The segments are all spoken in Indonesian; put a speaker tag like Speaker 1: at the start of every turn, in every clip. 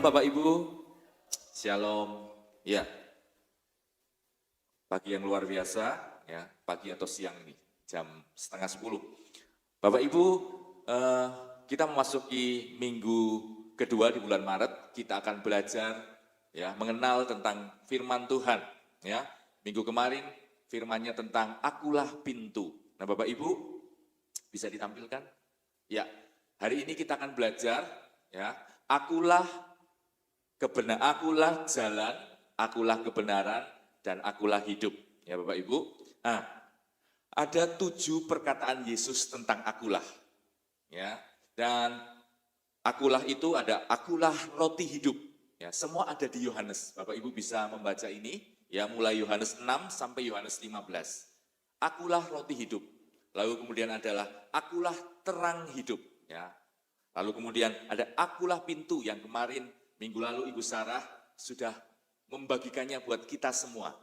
Speaker 1: Bapak Ibu, Shalom. Ya, pagi yang luar biasa, ya, pagi atau siang ini, jam 9:30. Bapak Ibu, kita memasuki minggu kedua di bulan Maret. Kita akan belajar, ya, mengenal tentang Firman Tuhan. Ya, minggu kemarin firmannya tentang Akulah pintu. Nah, Bapak Ibu bisa ditampilkan? Ya, hari ini kita akan belajar, ya, Akulah jalan, akulah kebenaran, dan akulah hidup. Ya Bapak Ibu. Nah, ada 7 perkataan Yesus tentang akulah. Ya, dan akulah itu ada akulah roti hidup. Ya, semua ada di Yohanes. Bapak Ibu bisa membaca ini, ya, mulai Yohanes 6 sampai Yohanes 15. Akulah roti hidup. Lalu kemudian adalah akulah terang hidup. Ya. Lalu kemudian ada akulah pintu yang kemarin minggu lalu Ibu Sarah sudah membagikannya buat kita semua.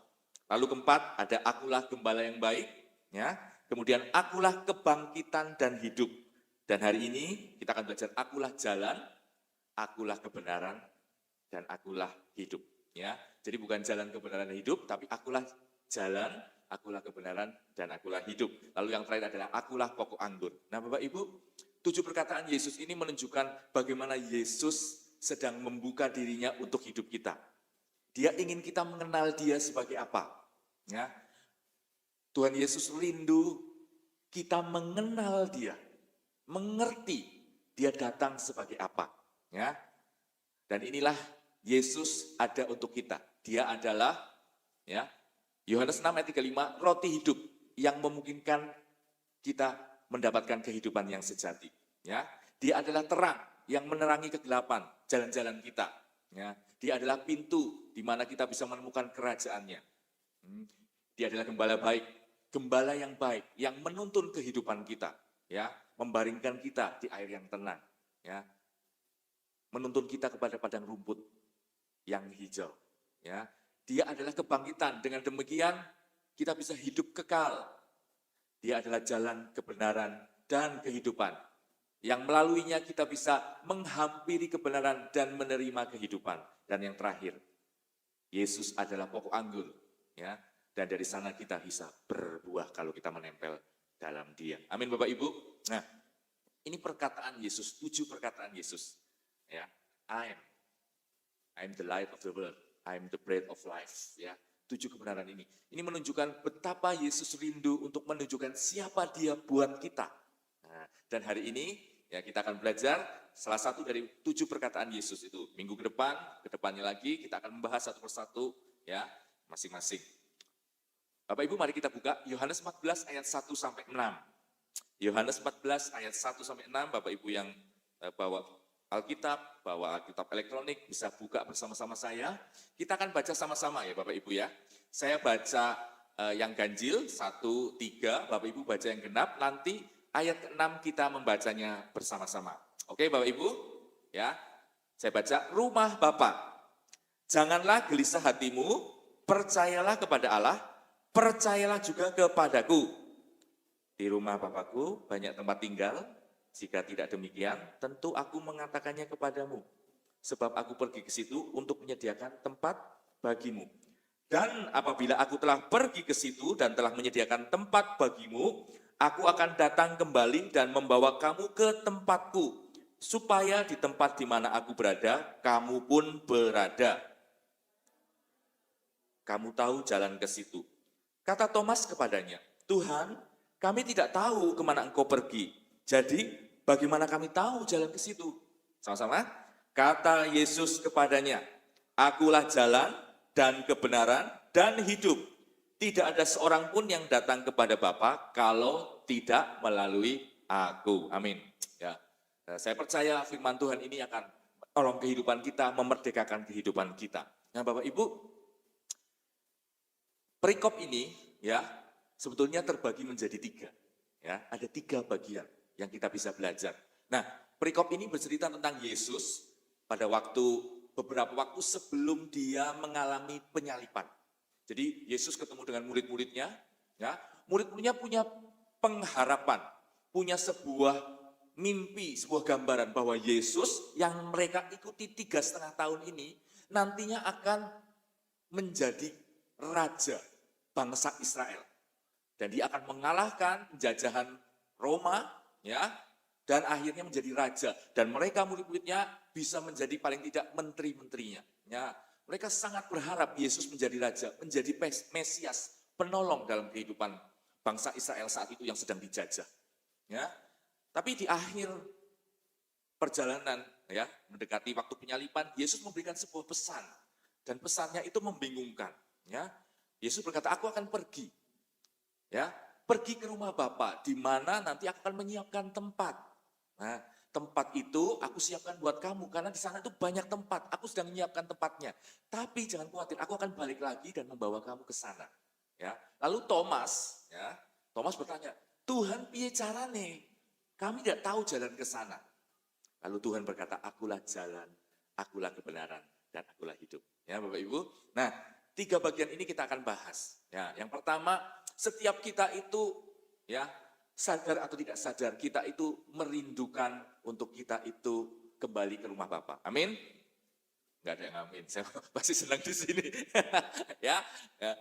Speaker 1: Lalu keempat ada akulah gembala yang baik, ya. Kemudian akulah kebangkitan dan hidup. Dan hari ini kita akan belajar akulah jalan, akulah kebenaran, dan akulah hidup. Ya, jadi bukan jalan kebenaran dan hidup, tapi akulah jalan, akulah kebenaran, dan akulah hidup. Lalu yang terakhir adalah akulah pokok anggur. Nah Bapak Ibu, 7 perkataan Yesus ini menunjukkan bagaimana Yesus sedang membuka dirinya untuk hidup kita. Dia ingin kita mengenal dia sebagai apa. Ya. Tuhan Yesus rindu kita mengenal dia, mengerti dia datang sebagai apa. Ya. Dan inilah Yesus ada untuk kita. Dia adalah, ya, Yohanes 6 ayat 35, roti hidup yang memungkinkan kita mendapatkan kehidupan yang sejati. Ya, dia adalah terang yang menerangi kegelapan jalan-jalan kita. Ya, dia adalah pintu di mana kita bisa menemukan kerajaannya. Dia adalah gembala baik, gembala yang baik yang menuntun kehidupan kita. Ya, membaringkan kita di air yang tenang. Ya, menuntun kita kepada padang rumput yang hijau. Ya, dia adalah kebangkitan. Dengan demikian kita bisa hidup kekal. Dia adalah jalan kebenaran dan kehidupan. Yang melaluinya kita bisa menghampiri kebenaran dan menerima kehidupan. Dan yang terakhir, Yesus adalah pokok anggur. Ya, dan dari sana kita bisa berbuah kalau kita menempel dalam dia. Amin Bapak Ibu. Nah, ini perkataan Yesus, 7 perkataan Yesus. Ya, I'm the light of the world. I'm the bread of life. Ya, 7 kebenaran ini. Ini menunjukkan betapa Yesus rindu untuk menunjukkan siapa dia buat kita. Nah, dan hari ini ya kita akan belajar salah satu dari 7 perkataan Yesus itu. Minggu ke depan, kedepannya lagi kita akan membahas satu persatu ya masing-masing. Bapak Ibu mari kita buka Yohanes 14 ayat 1 sampai 6. Yohanes 14 ayat 1 sampai 6, Bapak Ibu yang bawa Alkitab, bawa Alkitab elektronik, bisa buka bersama-sama saya. Kita akan baca sama-sama ya Bapak Ibu ya. Saya baca yang ganjil, 1, 3, Bapak Ibu baca yang genap, nanti ayat ke-6 kita membacanya bersama-sama. Oke Bapak Ibu, ya. Saya baca, rumah Bapa. Janganlah gelisah hatimu, percayalah kepada Allah, percayalah juga kepadaku. Di rumah Bapakku banyak tempat tinggal. Jika tidak demikian, tentu aku mengatakannya kepadamu. Sebab aku pergi ke situ untuk menyediakan tempat bagimu. Dan apabila aku telah pergi ke situ dan telah menyediakan tempat bagimu, aku akan datang kembali dan membawa kamu ke tempatku. Supaya di tempat di mana aku berada, kamu pun berada. Kamu tahu jalan ke situ. Kata Thomas kepadanya, Tuhan, kami tidak tahu kemana engkau pergi. Jadi, bagaimana kami tahu jalan ke situ? Sama-sama. Kata Yesus kepadanya, akulah jalan dan kebenaran dan hidup. Tidak ada seorang pun yang datang kepada Bapa kalau tidak melalui aku. Amin. Ya. Saya percaya firman Tuhan ini akan menolong kehidupan kita, memerdekakan kehidupan kita. Nah, Bapak Ibu, perikop ini ya sebetulnya terbagi menjadi 3. Ya, ada 3 bagian yang kita bisa belajar. Nah, perikop ini bercerita tentang Yesus pada beberapa waktu sebelum dia mengalami penyalipan. Jadi Yesus ketemu dengan murid-muridnya, ya, murid-muridnya punya pengharapan, punya sebuah mimpi, sebuah gambaran bahwa Yesus yang mereka ikuti 3,5 tahun ini nantinya akan menjadi raja bangsa Israel. Dan dia akan mengalahkan penjajahan Roma, ya, dan akhirnya menjadi raja. Dan mereka murid-muridnya bisa menjadi paling tidak menteri-menterinya. Ya, mereka sangat berharap Yesus menjadi raja, menjadi Mesias, penolong dalam kehidupan bangsa Israel saat itu yang sedang dijajah. Ya, tapi di akhir perjalanan, ya, mendekati waktu penyaliban, Yesus memberikan sebuah pesan. Dan pesannya itu membingungkan. Ya, Yesus berkata, aku akan pergi. Ya, pergi ke rumah Bapa, di mana nanti aku akan menyiapkan tempat. Nah, tempat itu aku siapkan buat kamu, karena di sana itu banyak tempat. Aku sedang menyiapkan tempatnya. Tapi jangan khawatir, aku akan balik lagi dan membawa kamu ke sana. Ya, lalu Thomas bertanya, Tuhan, piye carane? Kami tidak tahu jalan ke sana. Lalu Tuhan berkata, akulah jalan, akulah kebenaran, dan akulah hidup. Ya, Bapak Ibu. Nah, 3 bagian ini kita akan bahas. Ya, yang pertama, setiap kita itu, ya, sadar atau tidak sadar, kita itu merindukan untuk kita itu kembali ke rumah Bapa. Amin? Enggak ada yang amin. Saya pasti senang di sini. ya, ya.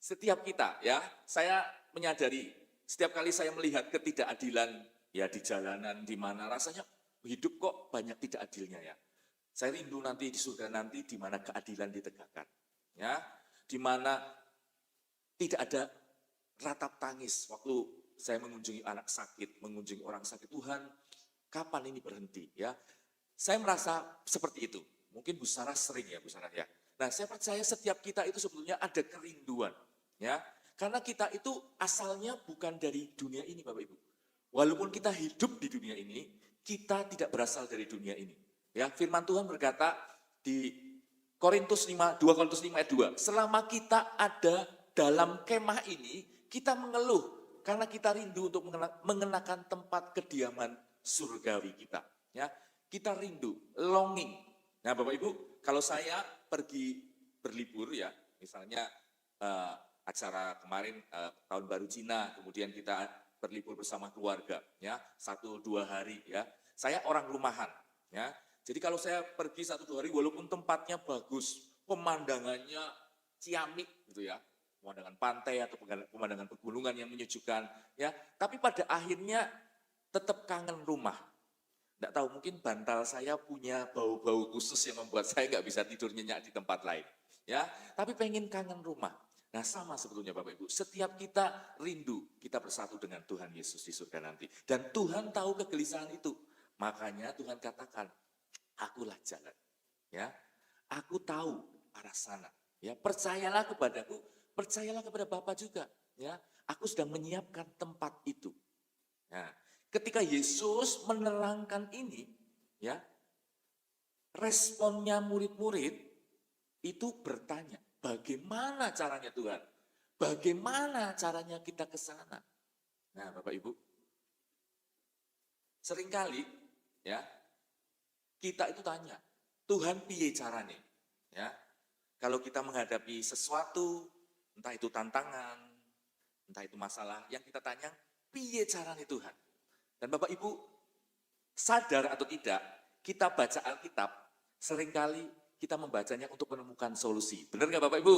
Speaker 1: Setiap kita, ya, saya menyadari setiap kali saya melihat ketidakadilan, ya, di jalanan, di mana rasanya hidup kok banyak tidak adilnya, ya. Saya rindu nanti di surga nanti di mana keadilan ditegakkan, ya, di mana tidak ada ratap tangis waktu saya mengunjungi anak sakit, mengunjungi orang sakit. Tuhan, kapan ini berhenti, ya? Saya merasa seperti itu. Mungkin Bu Sarah sering, ya, Bu Sarah, ya. Nah, saya percaya setiap kita itu sebetulnya ada kerinduan, ya. Karena kita itu asalnya bukan dari dunia ini, Bapak Ibu. Walaupun kita hidup di dunia ini, kita tidak berasal dari dunia ini. Ya, firman Tuhan berkata di 2 Korintus 5 ayat 2, selama kita ada dalam kemah ini, kita mengeluh karena kita rindu untuk mengenakan tempat kediaman surgawi kita. Ya, kita rindu, longing. Nah, Bapak Ibu, kalau saya pergi berlibur, ya, misalnya acara kemarin tahun baru Cina, kemudian kita berlibur bersama keluarga, ya, 1-2 hari, ya. Saya orang rumahan, ya. Jadi kalau saya pergi 1-2 hari, walaupun tempatnya bagus, pemandangannya ciamik, gitu, ya, pemandangan pantai atau pemandangan pegunungan yang menyejukkan, ya. Tapi pada akhirnya tetap kangen rumah. Nggak tahu, mungkin bantal saya punya bau-bau khusus yang membuat saya nggak bisa tidur nyenyak di tempat lain, ya. Tapi pengen kangen rumah. Nah, sama sebetulnya Bapak Ibu, setiap kita rindu, kita bersatu dengan Tuhan Yesus di surga nanti. Dan Tuhan tahu kegelisahan itu. Makanya Tuhan katakan, akulah jalan. Ya, aku tahu arah sana. Ya, percayalah kepadaku, percayalah kepada Bapa juga. Ya, aku sedang menyiapkan tempat itu. Nah, ketika Yesus menerangkan ini, ya, responnya murid-murid itu bertanya, bagaimana caranya Tuhan? Bagaimana caranya kita ke sana? Nah, Bapak Ibu, seringkali, ya, kita itu tanya, Tuhan piye caranya? Ya, kalau kita menghadapi sesuatu, entah itu tantangan, entah itu masalah, yang kita tanya, piye caranya Tuhan? Dan Bapak Ibu, sadar atau tidak, kita baca Alkitab, seringkali kita membacanya untuk menemukan solusi. Benar nggak Bapak Ibu?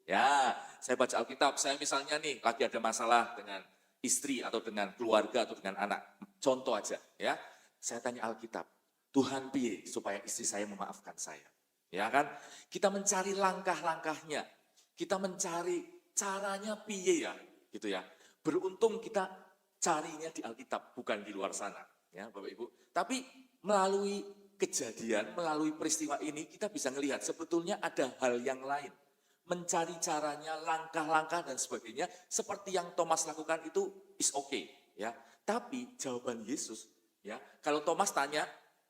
Speaker 1: Ya, saya baca Alkitab, saya misalnya nih lagi ada masalah dengan istri atau dengan keluarga atau dengan anak. Contoh aja, ya. Saya tanya Alkitab, Tuhan piye supaya istri saya memaafkan saya? Ya kan? Kita mencari langkah-langkahnya. Kita mencari caranya piye, ya, gitu, ya. Beruntung kita carinya di Alkitab, bukan di luar sana, ya Bapak Ibu. Tapi melalui kejadian, melalui peristiwa ini kita bisa melihat sebetulnya ada hal yang lain. Mencari caranya, langkah-langkah dan sebagainya, seperti yang Thomas lakukan itu is okay, ya. Tapi jawaban Yesus, ya, kalau Thomas tanya,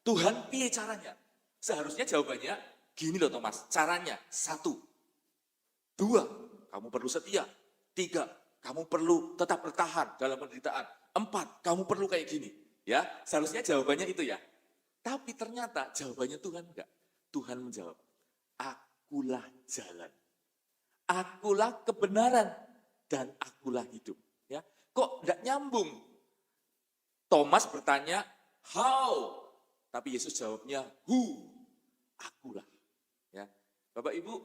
Speaker 1: Tuhan piye caranya? Seharusnya jawabannya gini loh Thomas, caranya 1, 2, kamu perlu setia. 3, kamu perlu tetap bertahan dalam penderitaan. 4, kamu perlu kayak gini. Ya, seharusnya jawabannya itu, ya. Tapi ternyata jawabannya Tuhan enggak. Tuhan menjawab, akulah jalan. Akulah kebenaran dan akulah hidup. Ya, kok enggak nyambung? Thomas bertanya, how? Tapi Yesus jawabnya who, akulah. Ya, Bapak Ibu,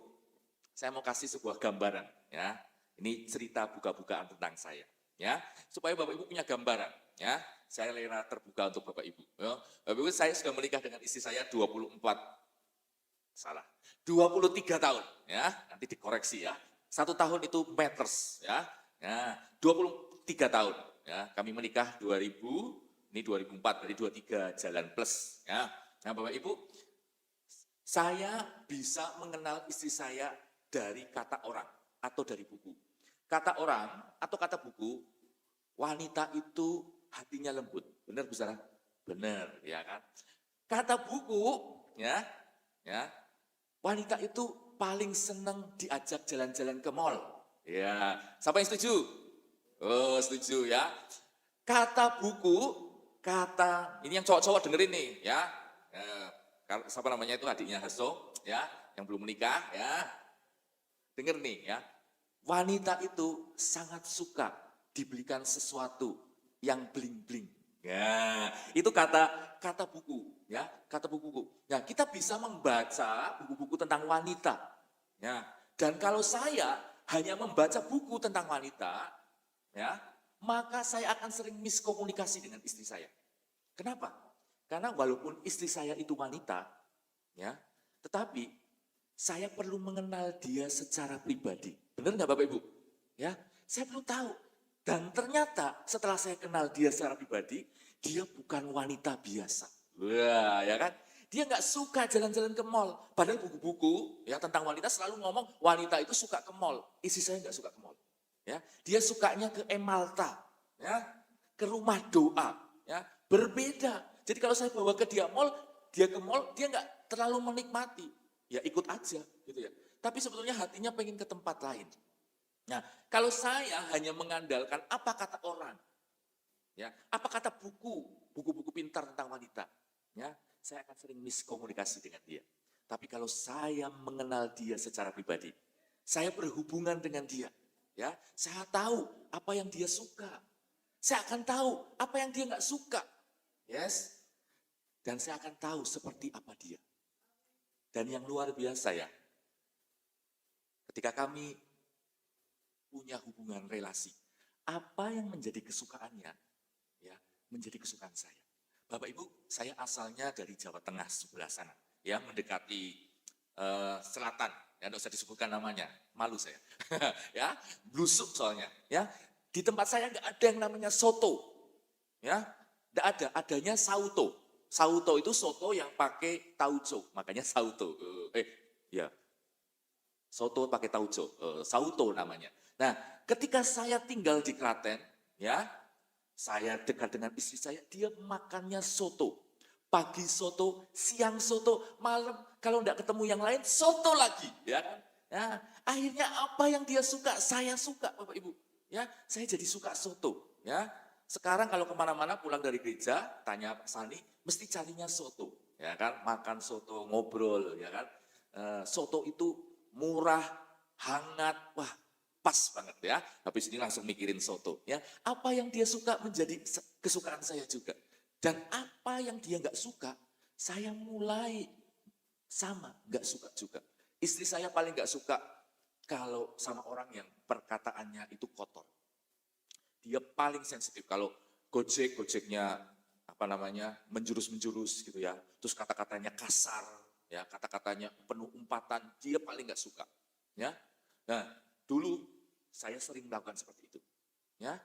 Speaker 1: saya mau kasih sebuah gambaran. Ya, ini cerita buka-bukaan tentang saya. Ya, supaya Bapak Ibu punya gambaran. Ya, saya rela terbuka untuk Bapak Ibu. Ya, Bapak Ibu, saya sudah menikah dengan istri saya 23 tahun. Ya, nanti dikoreksi ya. 1 tahun itu meters. Ya, 23 tahun. Ya, kami menikah 2000. Ini 2004, dari 23 jalan plus. Ya. Nah Bapak Ibu, saya bisa mengenal istri saya dari kata orang atau dari buku. Kata orang atau kata buku, wanita itu hatinya lembut. Benar Bu Sarah? Benar, ya kan? Kata buku, ya, wanita itu paling senang diajak jalan-jalan ke mall. Ya, siapa yang setuju? Oh, setuju ya. Kata buku, ini yang cowok-cowok dengerin nih ya. Siapa namanya itu adiknya Hasso ya, yang belum menikah ya. Denger nih ya. Wanita itu sangat suka dibelikan sesuatu yang bling-bling. Ya, itu kata buku ya, kata buku. Ya, kita bisa membaca buku-buku tentang wanita. Ya. Dan kalau saya hanya membaca buku tentang wanita, ya, maka saya akan sering miskomunikasi dengan istri saya. Kenapa? Karena walaupun istri saya itu wanita, ya, tetapi saya perlu mengenal dia secara pribadi. Benar nggak Bapak Ibu? Ya, saya perlu tahu. Dan ternyata setelah saya kenal dia secara pribadi, dia bukan wanita biasa. Wah, ya kan? Dia nggak suka jalan-jalan ke mall. Padahal buku-buku ya tentang wanita selalu ngomong wanita itu suka ke mall. Istri saya nggak suka ke mall. Ya, dia sukanya ke Emalta, ya, ke rumah doa, ya, berbeda. Jadi kalau saya bawa ke dia ke mall, dia nggak terlalu menikmati, ya ikut aja, gitu ya. Tapi sebetulnya hatinya pengen ke tempat lain. Nah, kalau saya hanya mengandalkan apa kata orang, ya, apa kata buku-buku pintar tentang wanita, ya, saya akan sering miskomunikasi dengan dia. Tapi kalau saya mengenal dia secara pribadi, saya berhubungan dengan dia. Ya, saya tahu apa yang dia suka. Saya akan tahu apa yang dia nggak suka. Yes. Dan saya akan tahu seperti apa dia. Dan yang luar biasa ya, ketika kami punya hubungan relasi, apa yang menjadi kesukaannya, ya, menjadi kesukaan saya. Bapak Ibu, saya asalnya dari Jawa Tengah sebelah sana, ya, mendekati selatan, ya tidak usah disebutkan namanya, malu saya, ya, blusuk soalnya, ya, di tempat saya nggak ada yang namanya soto, ya, nggak ada, adanya sauto. Sauto itu soto yang pakai tauco, makanya sauto, ya, soto pakai tauco, sauto namanya. Nah, ketika saya tinggal di Klaten, ya, saya dekat dengan istri saya, dia makannya soto. Pagi soto, siang soto, malam kalau tidak ketemu yang lain, soto lagi. Ya, ya, akhirnya apa yang dia suka, saya suka Bapak Ibu. Ya, saya jadi suka soto. Ya, sekarang kalau kemana-mana pulang dari gereja, tanya Pak Sani, mesti carinya soto. Ya kan, makan soto, ngobrol, ya kan. Soto itu murah, hangat, wah pas banget ya. Habis ini langsung mikirin soto. Ya, apa yang dia suka menjadi kesukaan saya juga. Dan apa yang dia nggak suka, saya mulai sama nggak suka juga. Istri saya paling nggak suka kalau sama orang yang perkataannya itu kotor. Dia paling sensitif kalau gojeknya apa namanya menjurus gitu ya. Terus kata-katanya kasar, ya kata-katanya penuh umpatan, dia paling nggak suka. Ya, nah dulu saya sering melakukan seperti itu. Ya,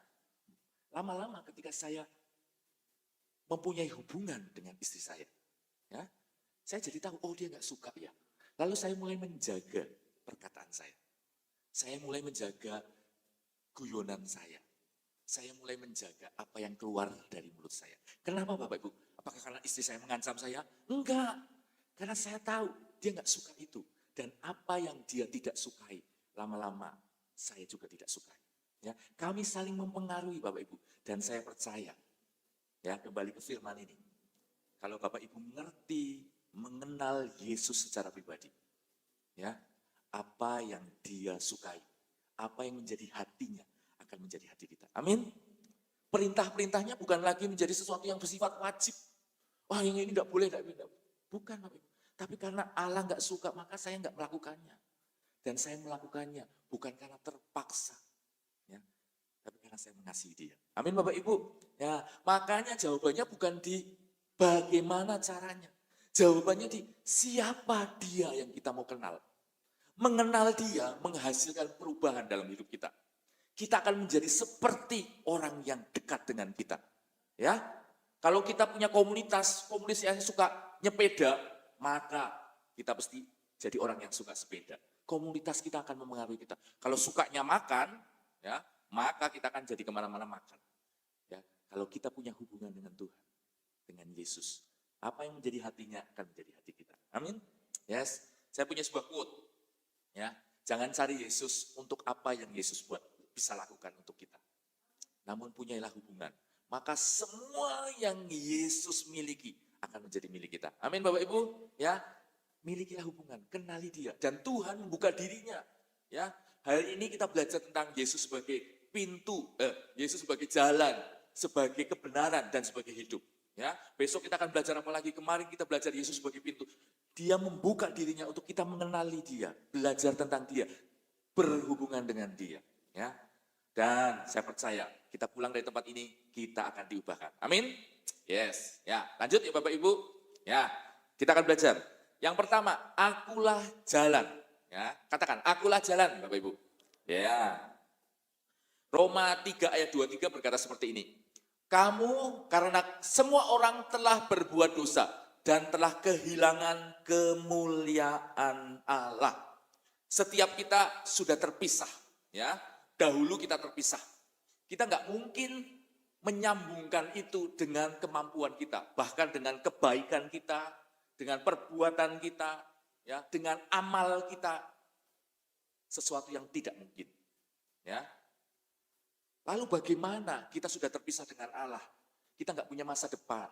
Speaker 1: lama-lama ketika saya mempunyai hubungan dengan istri saya, ya, saya jadi tahu, oh dia nggak suka ya. Lalu saya mulai menjaga perkataan saya. Saya mulai menjaga guyonan saya. Saya mulai menjaga apa yang keluar dari mulut saya. Kenapa Bapak Ibu? Apakah karena istri saya mengancam saya? Enggak. Karena saya tahu dia nggak suka itu. Dan apa yang dia tidak sukai, lama-lama saya juga tidak sukai. Ya, kami saling mempengaruhi Bapak Ibu. Dan saya percaya, ya, kembali ke firman ini. Kalau Bapak Ibu mengerti, mengenal Yesus secara pribadi, ya, apa yang dia sukai, apa yang menjadi hatinya akan menjadi hati kita. Amin. Perintah-perintahnya bukan lagi menjadi sesuatu yang bersifat wajib, Wah yang ini tidak boleh, tidak boleh. Bukan Bapak Ibu. Tapi karena Allah nggak suka, maka saya nggak melakukannya. Dan saya melakukannya bukan karena terpaksa. Ya, tapi karena saya mengasihi dia. Amin Bapak Ibu. Ya, makanya jawabannya bukan di bagaimana caranya. Jawabannya di siapa dia yang kita mau kenal. Mengenal dia menghasilkan perubahan dalam hidup kita. Kita akan menjadi seperti orang yang dekat dengan kita. Ya, kalau kita punya komunitas yang suka nyepeda, maka kita pasti jadi orang yang suka sepeda. Komunitas kita akan mempengaruhi kita. Kalau sukanya makan, ya, maka kita akan jadi kemana-mana makan. Ya, kalau kita punya hubungan dengan Tuhan, dengan Yesus, apa yang menjadi hatinya akan menjadi hati kita. Amin. Yes, saya punya sebuah quote. Ya, jangan cari Yesus untuk apa yang Yesus buat bisa lakukan untuk kita. Namun punyailah hubungan. Maka semua yang Yesus miliki akan menjadi milik kita. Amin Bapak Ibu. Ya, milikilah hubungan, kenali dia. Dan Tuhan membuka dirinya. Ya, hari ini kita belajar tentang Yesus sebagai pintu, Yesus sebagai jalan, sebagai kebenaran dan sebagai hidup. Ya, besok kita akan belajar apa lagi? Kemarin kita belajar Yesus sebagai pintu. Dia membuka dirinya untuk kita mengenali dia, belajar tentang dia, berhubungan dengan dia. Ya, dan saya percaya kita pulang dari tempat ini kita akan diubahkan. Amin. Yes. Ya, lanjut ya Bapak Ibu. Ya, kita akan belajar. Yang pertama, akulah jalan. Ya, katakan akulah jalan Bapak Ibu. Ya. Roma 3 ayat 23 berkata seperti ini. Kamu karena semua orang telah berbuat dosa dan telah kehilangan kemuliaan Allah. Setiap kita sudah terpisah, ya. Dahulu kita terpisah. Kita nggak mungkin menyambungkan itu dengan kemampuan kita, bahkan dengan kebaikan kita, dengan perbuatan kita, ya, dengan amal kita, sesuatu yang tidak mungkin. Ya. Lalu bagaimana kita sudah terpisah dengan Allah? Kita nggak punya masa depan.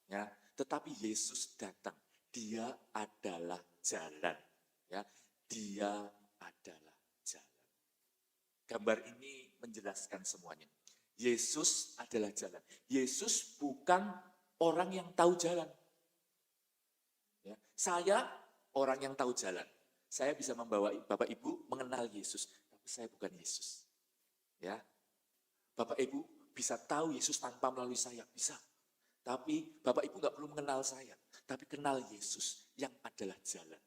Speaker 1: Ya. Tetapi Yesus datang. Dia adalah jalan. Ya. Dia adalah jalan. Gambar ini menjelaskan semuanya. Yesus adalah jalan. Yesus bukan orang yang tahu jalan. Ya. Saya orang yang tahu jalan. Saya bisa membawa Bapak Ibu mengenal Yesus, tapi saya bukan Yesus. Ya. Bapak Ibu bisa tahu Yesus tanpa melalui saya, bisa. Tapi Bapak Ibu nggak perlu mengenal saya, tapi kenal Yesus yang adalah jalan.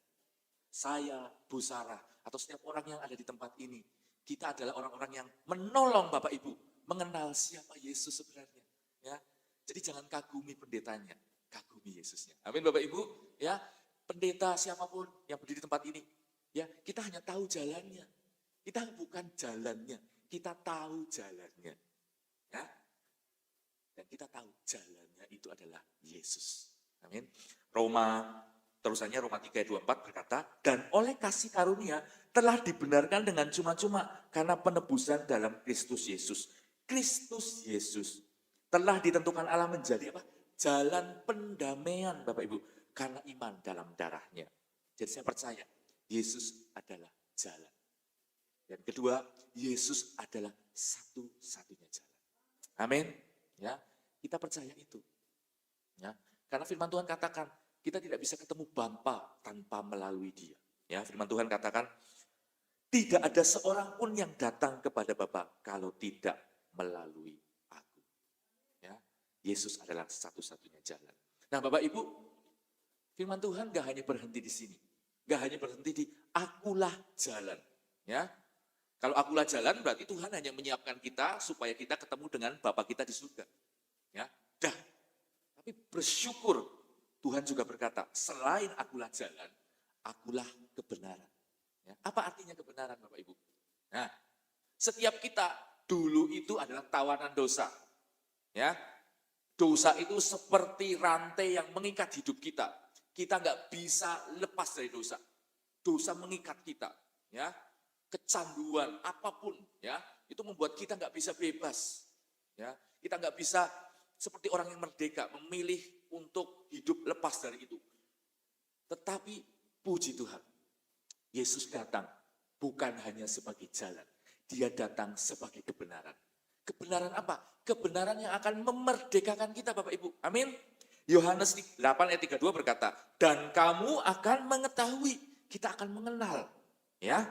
Speaker 1: Saya, Bu Sarah, atau setiap orang yang ada di tempat ini, kita adalah orang-orang yang menolong Bapak Ibu mengenal siapa Yesus sebenarnya. Ya, jadi jangan kagumi pendetanya, kagumi Yesusnya. Amin Bapak Ibu. Ya, pendeta siapapun yang berdiri di tempat ini, ya kita hanya tahu jalannya. Kita bukan jalannya, kita tahu jalannya. Ya, dan kita tahu jalannya itu adalah Yesus. Amin. Terusannya Roma 3:24 berkata, dan oleh kasih karunia telah dibenarkan dengan cuma-cuma karena penebusan dalam Kristus Yesus. Kristus Yesus telah ditentukan Allah menjadi apa? Jalan pendamaian Bapak Ibu. Karena iman dalam darahnya. Jadi saya percaya Yesus adalah jalan. Dan kedua, Yesus adalah satu-satunya jalan. Amin. Ya, kita percaya itu. Ya, karena firman Tuhan katakan, kita tidak bisa ketemu Bapa tanpa melalui Dia. Ya, firman Tuhan katakan, tidak ada seorang pun yang datang kepada Bapa kalau tidak melalui aku. Ya, Yesus adalah satu-satunya jalan. Nah, Bapak Ibu, firman Tuhan gak hanya berhenti di sini. Gak hanya berhenti di akulah jalan. Ya, kalau akulah jalan berarti Tuhan hanya menyiapkan kita supaya kita ketemu dengan Bapa kita di surga. Ya, dah. Tapi bersyukur Tuhan juga berkata, selain akulah jalan, akulah kebenaran. Ya, apa artinya kebenaran Bapak Ibu? Nah, setiap kita dulu itu adalah tawanan dosa. Ya, dosa itu seperti rantai yang mengikat hidup kita. Kita nggak bisa lepas dari dosa. Dosa mengikat kita. Ya, kecanduan apapun, ya itu membuat kita nggak bisa bebas. Ya, kita nggak bisa seperti orang yang merdeka memilih untuk hidup lepas dari itu. Tetapi puji Tuhan, Yesus datang bukan hanya sebagai jalan, Dia datang sebagai kebenaran. Kebenaran apa? Kebenaran yang akan memerdekakan kita Bapak Ibu. Amin. Yohanes 8 ayat 32 berkata, dan kamu akan mengetahui, kita akan mengenal, ya,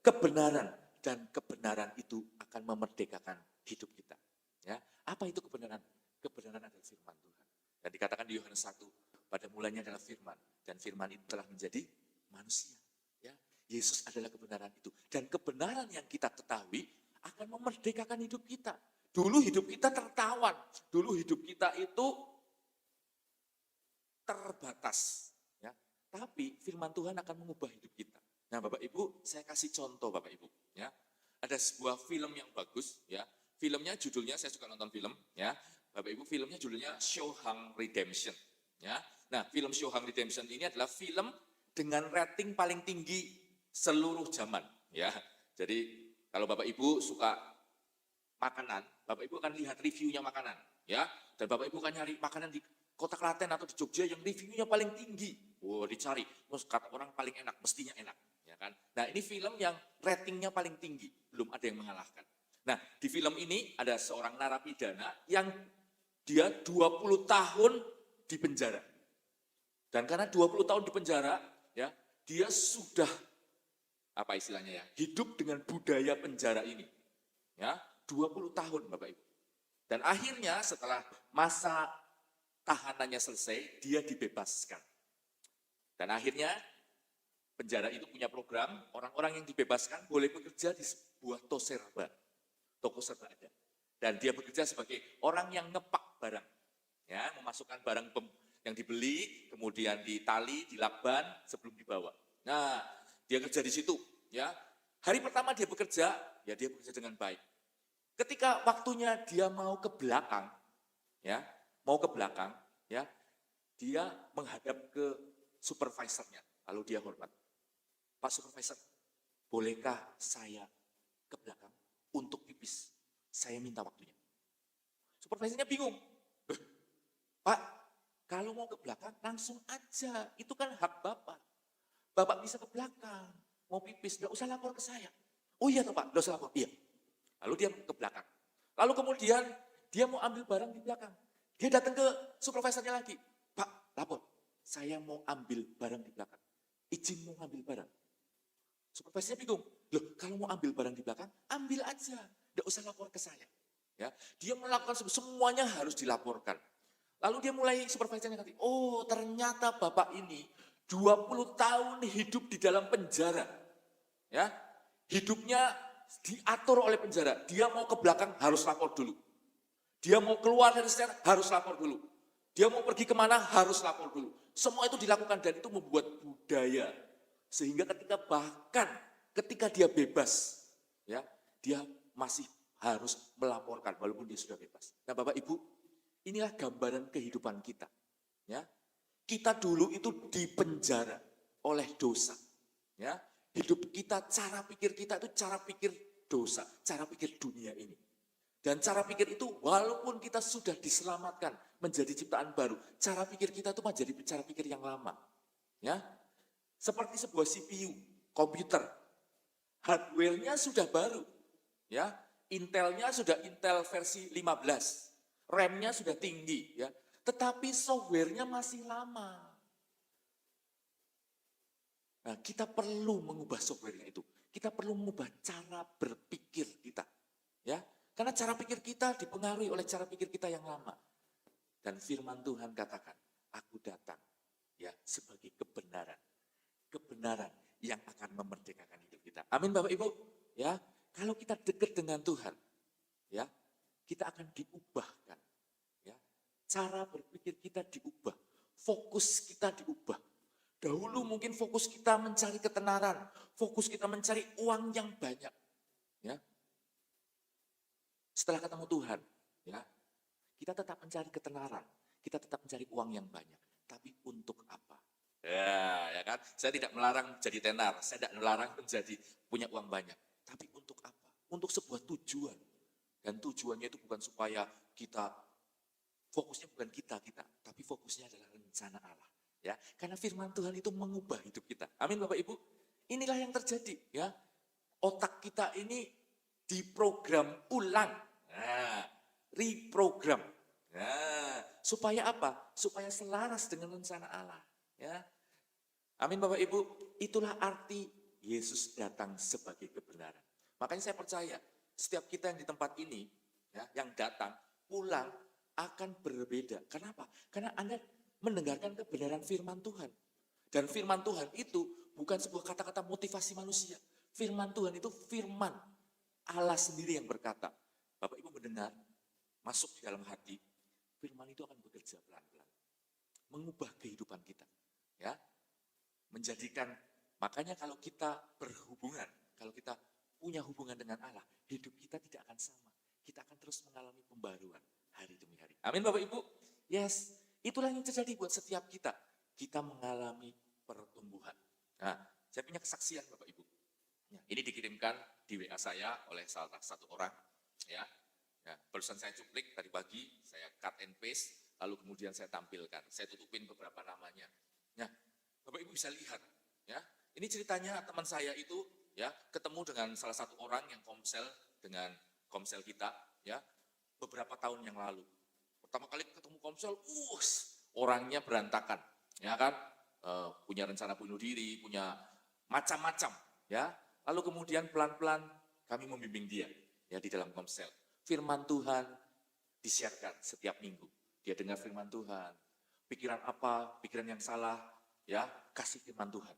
Speaker 1: kebenaran, dan kebenaran itu akan memerdekakan hidup kita. Ya, apa itu kebenaran? Kebenaran adalah firman Tuhan. Dan dikatakan di Yohanes 1, pada mulanya adalah firman, dan firman itu telah menjadi manusia. Ya, Yesus adalah kebenaran itu. Dan kebenaran yang kita ketahui akan memerdekakan hidup kita. Dulu hidup kita tertawan, dulu hidup kita itu terbatas. Ya. Tapi firman Tuhan akan mengubah hidup kita. Nah Bapak Ibu, saya kasih contoh Bapak Ibu. Ya. Ada sebuah film yang bagus. Ya. Filmnya judulnya, saya suka nonton film. Ya. Bapak Ibu, filmnya judulnya Shawshank Redemption. Ya. Nah film Shawshank Redemption ini adalah film dengan rating paling tinggi seluruh zaman. Ya. Jadi kalau Bapak Ibu suka makanan, Bapak Ibu akan lihat reviewnya makanan. Ya. Dan Bapak Ibu akan nyari makanan di Kota Klaten atau di Jogja yang reviewnya paling tinggi. Dicari, terus kata orang paling enak, mestinya enak. Ya kan? Nah ini film yang ratingnya paling tinggi, belum ada yang mengalahkan. Nah di film ini ada seorang narapidana yang dia 20 tahun di penjara. Dan karena 20 tahun di penjara, ya dia sudah, apa istilahnya ya, hidup dengan budaya penjara ini. Ya, 20 tahun Bapak Ibu. Dan akhirnya setelah masa tahanannya selesai, dia dibebaskan. Dan akhirnya penjara itu punya program, orang-orang yang dibebaskan boleh bekerja di sebuah toko serba ada. Dan dia bekerja sebagai orang yang ngepak barang. Ya, memasukkan barang yang dibeli, kemudian ditali, dilakban sebelum dibawa. Nah, dia kerja di situ. Ya, hari pertama dia bekerja, ya dia bekerja dengan baik. Ketika waktunya dia mau ke belakang, ya, ya, dia menghadap ke supervisornya, lalu dia hormat. Pak Supervisor, bolehkah saya ke belakang untuk pipis? Saya minta waktunya. Supervisornya bingung. Pak, kalau mau ke belakang langsung aja, itu kan hak Bapak. Bapak bisa ke belakang, mau pipis, nggak usah lapor ke saya. Oh iya toh Pak, nggak usah lapor. Iya. Lalu dia ke belakang. Lalu kemudian dia mau ambil barang di belakang. Dia datang ke supervisornya lagi. Pak, lapor. Saya mau ambil barang di belakang. Izin mau ambil barang. Supervisornya bingung. Loh, kalau mau ambil barang di belakang, ambil aja. Nggak usah lapor ke saya. Ya, dia melakukan semuanya harus dilaporkan. Lalu dia mulai supervisornya ngerti. Oh, ternyata Bapak ini 20 tahun hidup di dalam penjara. Ya, hidupnya diatur oleh penjara. Dia mau ke belakang harus lapor dulu. Dia mau keluar dari sana harus lapor dulu. Dia mau pergi kemana harus lapor dulu. Semua itu dilakukan dan itu membuat budaya. Sehingga ketika dia bebas, ya dia masih harus melaporkan walaupun dia sudah bebas. Nah Bapak Ibu, inilah gambaran kehidupan kita. Ya, kita dulu itu dipenjara oleh dosa. Ya, hidup kita, cara pikir kita itu cara pikir dosa, cara pikir dunia ini. Dan cara pikir itu walaupun kita sudah diselamatkan menjadi ciptaan baru, cara pikir kita itu menjadi cara pikir yang lama. Ya, seperti sebuah CPU, komputer, hardware-nya sudah baru. Ya, Intel-nya sudah Intel versi 15, RAM-nya sudah tinggi. Ya, tetapi software-nya masih lama. Nah, kita perlu mengubah software-nya itu. Kita perlu mengubah cara berpikir kita. Ya, karena cara pikir kita dipengaruhi oleh cara pikir kita yang lama. Dan firman Tuhan katakan, aku datang ya sebagai kebenaran. Kebenaran yang akan memerdekakan hidup kita. Amin Bapak Ibu. Ya, kalau kita dekat dengan Tuhan, ya, kita akan diubahkan. Ya, cara berpikir kita diubah, fokus kita diubah. Dahulu mungkin fokus kita mencari ketenaran, fokus kita mencari uang yang banyak. Ya, setelah ketemu Tuhan, ya, kita tetap mencari ketenaran, kita tetap mencari uang yang banyak. Tapi untuk apa? Ya kan? Saya tidak melarang jadi tenar, saya tidak melarang menjadi punya uang banyak. Tapi untuk apa? Untuk sebuah tujuan. Dan tujuannya itu bukan supaya kita, fokusnya bukan kita, tapi fokusnya adalah rencana Allah. Ya, karena firman Tuhan itu mengubah hidup kita. Amin Bapak Ibu. Inilah yang terjadi. Ya, otak kita ini diprogram ulang. Nah, reprogram. Nah, Supaya apa? Supaya selaras dengan rencana Allah. Ya, amin Bapak Ibu. Itulah arti Yesus datang sebagai kebenaran. Makanya saya percaya setiap kita yang di tempat ini, ya, yang datang pulang akan berbeda. Kenapa? Karena Anda mendengarkan kebenaran firman Tuhan. Dan firman Tuhan itu bukan sebuah kata-kata motivasi manusia. Firman Tuhan itu firman Allah sendiri yang berkata. Bapak Ibu mendengar, masuk di dalam hati, firman itu akan bekerja pelan-pelan. Mengubah kehidupan kita. Ya, menjadikan, makanya kalau kita berhubungan, kalau kita punya hubungan dengan Allah, hidup kita tidak akan sama. Kita akan terus mengalami pembaruan hari demi hari. Amin Bapak Ibu. Yes, itulah yang terjadi buat setiap kita. Kita mengalami pertumbuhan. Nah, saya punya kesaksian Bapak Ibu. Ya, ini dikirimkan di WA saya oleh salah satu orang. Ya, barusan saya cuplik tadi pagi, saya cut and paste, lalu kemudian saya tampilkan. Saya tutupin beberapa namanya. Nah, Bapak Ibu bisa lihat. Ya, ini ceritanya teman saya itu, ya, ketemu dengan salah satu orang yang komsel dengan komsel kita, ya, beberapa tahun yang lalu. Pertama kali ketemu komsel, orangnya berantakan, ya kan, punya rencana bunuh diri, punya macam-macam, ya. Lalu kemudian pelan-pelan kami membimbing dia, ya, di dalam komsel. Firman Tuhan disiarkan setiap minggu. Dia dengar firman Tuhan, pikiran apa, pikiran yang salah, ya, kasih firman Tuhan.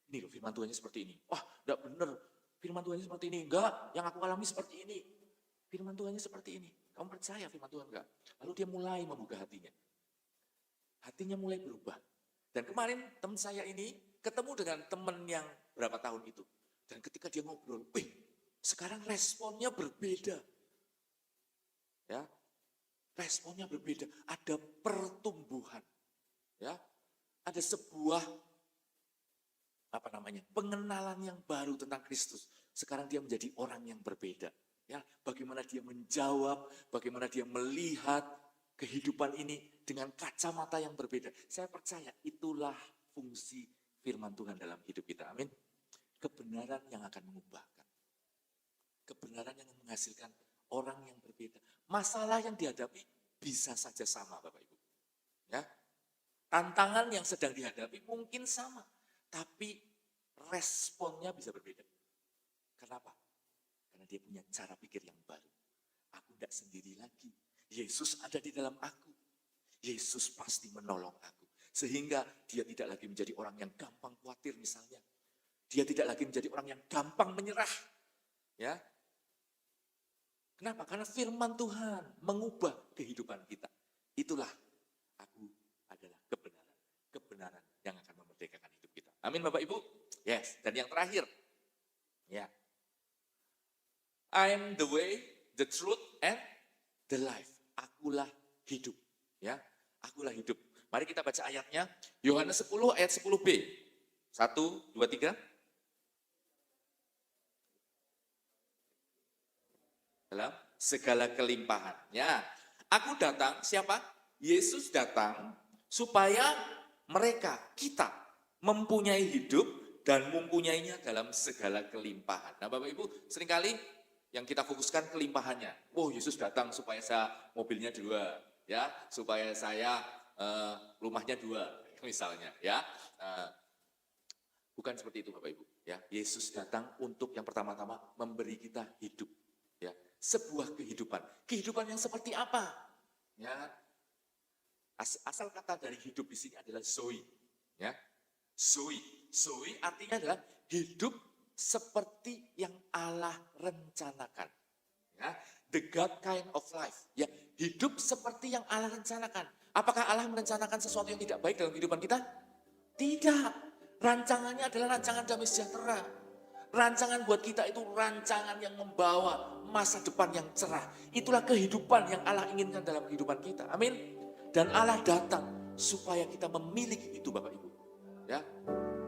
Speaker 1: Ini loh firman Tuhannya seperti ini. Wah, enggak benar. Firman Tuhannya seperti ini. Enggak, yang aku alami seperti ini. Firman Tuhannya seperti ini. Kamu percaya firman Tuhan enggak? Lalu dia mulai membuka hatinya. Hatinya mulai berubah. Dan kemarin teman saya ini ketemu dengan teman yang berapa tahun itu. Dan ketika dia ngobrol, sekarang responnya berbeda. Ya, responnya berbeda. Ada pertumbuhan. Ya, ada sebuah pengenalan yang baru tentang Kristus. Sekarang dia menjadi orang yang berbeda. Ya, bagaimana dia menjawab, bagaimana dia melihat kehidupan ini dengan kacamata yang berbeda. Saya percaya itulah fungsi firman Tuhan dalam hidup kita. Amin. Kebenaran yang akan mengubahkan. Kebenaran yang menghasilkan orang yang berbeda. Masalah yang dihadapi bisa saja sama Bapak Ibu. Ya. Tantangan yang sedang dihadapi mungkin sama. Tapi responnya bisa berbeda. Kenapa? Karena dia punya cara pikir yang baru. Aku tidak sendiri lagi. Yesus ada di dalam aku. Yesus pasti menolong aku. Sehingga dia tidak lagi menjadi orang yang gampang khawatir misalnya. Dia tidak lagi menjadi orang yang gampang menyerah. Ya. Kenapa? Karena firman Tuhan mengubah kehidupan kita. Itulah aku adalah kebenaran. Kebenaran yang akan memerdekakan hidup kita. Amin Bapak Ibu. Yes. Dan yang terakhir. Ya. I am the way, the truth, and the life. Akulah hidup. Ya. Akulah hidup. Mari kita baca ayatnya. Yohanes 10 ayat 10b. 1, 2, 3. Dalam segala kelimpahan. Ya. Aku datang, siapa? Yesus datang supaya mereka, kita, mempunyai hidup dan mempunyainya dalam segala kelimpahan. Nah Bapak Ibu, seringkali yang kita fokuskan kelimpahannya. Oh Yesus datang supaya saya mobilnya 2, ya, supaya saya rumahnya 2, misalnya, ya. Bukan seperti itu Bapak Ibu. Ya, Yesus datang untuk yang pertama-tama memberi kita hidup. Ya, sebuah kehidupan. Kehidupan yang seperti apa? Ya, asal kata dari hidup di sini adalah Zoe. Ya, Zoe. Zoe artinya adalah hidup seperti yang Allah rencanakan. Ya, the God kind of life. Ya, hidup seperti yang Allah rencanakan. Apakah Allah merencanakan sesuatu yang tidak baik dalam kehidupan kita? Tidak. Rancangannya adalah rancangan damai sejahtera. Rancangan buat kita itu rancangan yang membawa masa depan yang cerah. Itulah kehidupan yang Allah inginkan dalam kehidupan kita. Amin. Dan Allah datang supaya kita memiliki itu Bapak Ibu. Ya,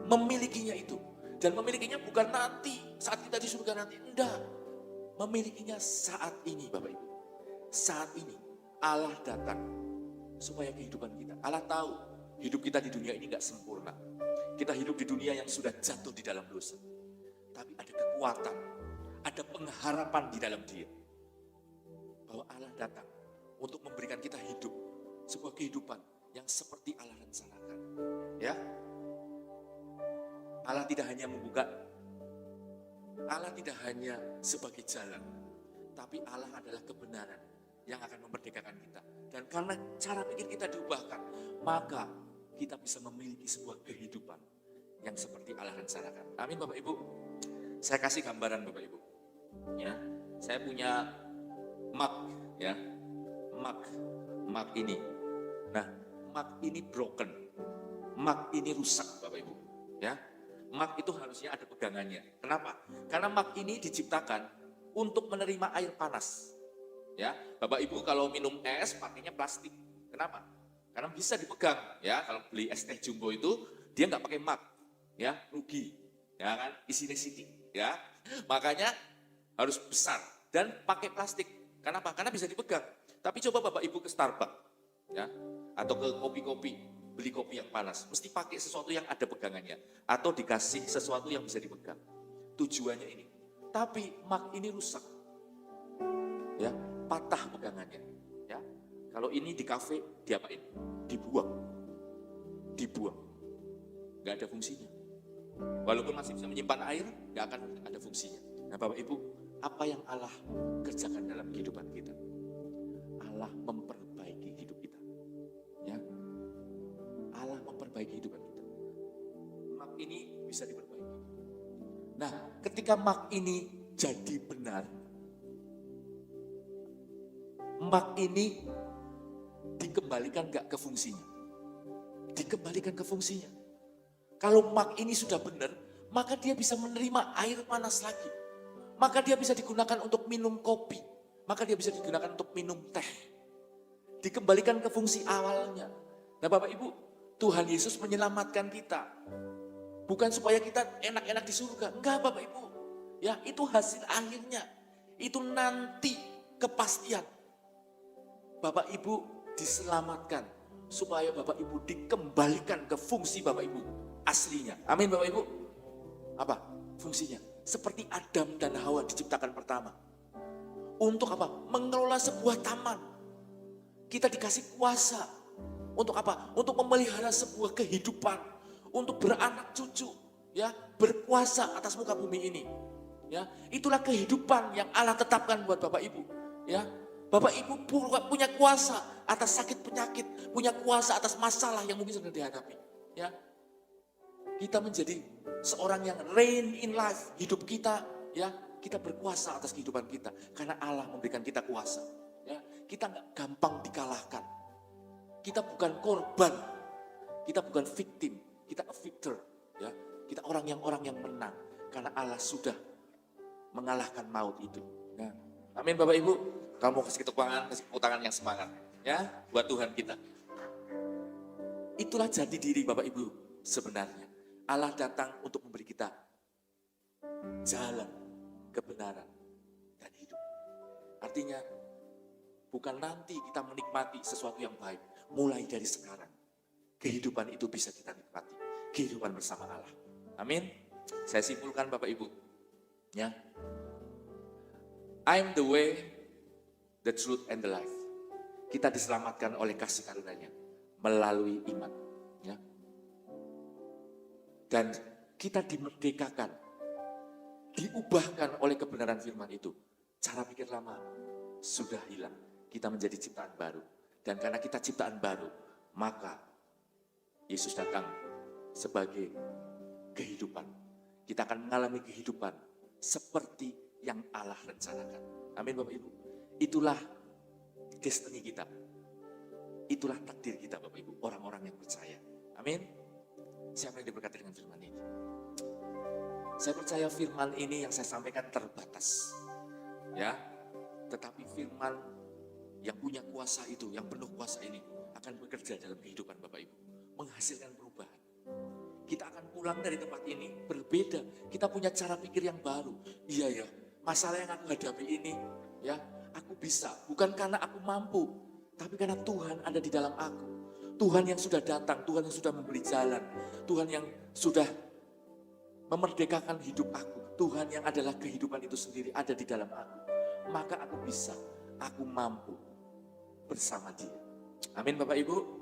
Speaker 1: memilikinya itu. Dan memilikinya bukan nanti, saat kita di surga nanti. Enggak. Memilikinya saat ini Bapak Ibu. Saat ini Allah datang supaya kehidupan kita. Allah tahu hidup kita di dunia ini enggak sempurna. Kita hidup di dunia yang sudah jatuh di dalam dosa. Tapi ada kekuatan, ada pengharapan di dalam Dia. Bahwa Allah datang untuk memberikan kita hidup. Sebuah kehidupan yang seperti Allah rencanakan. Ya, Allah tidak hanya membuka, Allah tidak hanya sebagai jalan, tapi Allah adalah kebenaran yang akan memerdekakan kita. Dan karena cara pikir kita diubahkan, maka kita bisa memiliki sebuah kehidupan yang seperti Allah rencanakan. Amin Bapak Ibu. Saya kasih gambaran Bapak Ibu. Ya, saya punya mug, ya, mug ini. Nah, mug ini broken, mug ini rusak Bapak Ibu. Ya, mug itu harusnya ada pegangannya. Kenapa? Karena mug ini diciptakan untuk menerima air panas. Ya, Bapak Ibu kalau minum es pakainya plastik. Kenapa? Karena bisa dipegang. Ya, kalau beli es teh jumbo itu dia nggak pakai mug, ya rugi, ya kan? Isinya sidik, ya. Makanya harus besar dan pakai plastik. Kenapa? Karena bisa dipegang. Tapi coba Bapak Ibu ke Starbucks, ya, atau ke kopi-kopi, beli kopi yang panas, mesti pakai sesuatu yang ada pegangannya, atau dikasih sesuatu yang bisa dipegang. Tujuannya ini. Tapi mug ini rusak, ya, patah pegangannya, ya. Kalau ini di kafe diapain? Dibuang, nggak ada fungsinya. Walaupun masih bisa menyimpan air, nggak akan ada fungsinya. Nah Bapak Ibu, apa yang Allah kerjakan dalam kehidupan kita? Allah memperbaiki hidup kita, ya. Allah memperbaiki kehidupan kita. Mug ini bisa diperbaiki. Nah, ketika mug ini jadi benar, mug ini dikembalikan nggak ke fungsinya? Dikembalikan ke fungsinya. Kalau mug ini sudah benar, maka dia bisa menerima air panas lagi. Maka dia bisa digunakan untuk minum kopi. Maka dia bisa digunakan untuk minum teh. Dikembalikan ke fungsi awalnya. Nah Bapak Ibu, Tuhan Yesus menyelamatkan kita. Bukan supaya kita enak-enak di surga. Enggak Bapak Ibu. Ya, itu hasil akhirnya. Itu nanti kepastian. Bapak Ibu diselamatkan. Supaya Bapak Ibu dikembalikan ke fungsi Bapak Ibu aslinya. Amin Bapak Ibu. Apa fungsinya? Seperti Adam dan Hawa diciptakan pertama. Untuk apa? Mengelola sebuah taman. Kita dikasih kuasa. Untuk apa? Untuk memelihara sebuah kehidupan. Untuk beranak cucu. Ya, berkuasa atas muka bumi ini. Ya, itulah kehidupan yang Allah tetapkan buat Bapak Ibu. Ya, Bapak Ibu punya kuasa atas sakit penyakit. Punya kuasa atas masalah yang mungkin sedang dihadapi. Ya, kita menjadi seorang yang reign in life. Hidup kita, ya, kita berkuasa atas kehidupan kita. Karena Allah memberikan kita kuasa. Ya, kita nggak gampang dikalahkan. Kita bukan korban. Kita bukan victim. Kita a victor. Ya, kita orang yang menang. Karena Allah sudah mengalahkan maut itu. Ya. Amin Bapak Ibu. Kamu kasih tepuk tangan yang semangat. Ya, buat Tuhan kita. Itulah jati diri Bapak Ibu sebenarnya. Allah datang untuk memberi kita jalan, kebenaran, dan hidup. Artinya, bukan nanti kita menikmati sesuatu yang baik. Mulai dari sekarang, kehidupan itu bisa kita nikmati. Kehidupan bersama Allah. Amin. Saya simpulkan Bapak Ibu. Ya. I'm the way, the truth, and the life. Kita diselamatkan oleh kasih karunia-Nya melalui iman. Ya. Dan kita dimerdekakan, diubahkan oleh kebenaran firman itu. Cara pikir lama sudah hilang. Kita menjadi ciptaan baru. Dan karena kita ciptaan baru, maka Yesus datang sebagai kehidupan. Kita akan mengalami kehidupan seperti yang Allah rencanakan. Amin Bapak Ibu. Itulah destiny kita. Itulah takdir kita Bapak Ibu. Orang-orang yang percaya. Amin. Siapa yang diberkati dengan firman ini? Saya percaya firman ini yang saya sampaikan terbatas. Ya, tetapi firman yang punya kuasa itu, yang penuh kuasa ini akan bekerja dalam kehidupan Bapak Ibu. Menghasilkan perubahan. Kita akan pulang dari tempat ini berbeda. Kita punya cara pikir yang baru. Iya ya, masalah yang aku hadapi ini, ya, aku bisa. Bukan karena aku mampu, tapi karena Tuhan ada di dalam aku. Tuhan yang sudah datang, Tuhan yang sudah memberi jalan, Tuhan yang sudah memerdekakan hidup aku, Tuhan yang adalah kehidupan itu sendiri ada di dalam aku. Maka aku bisa, aku mampu bersama Dia. Amin Bapak Ibu.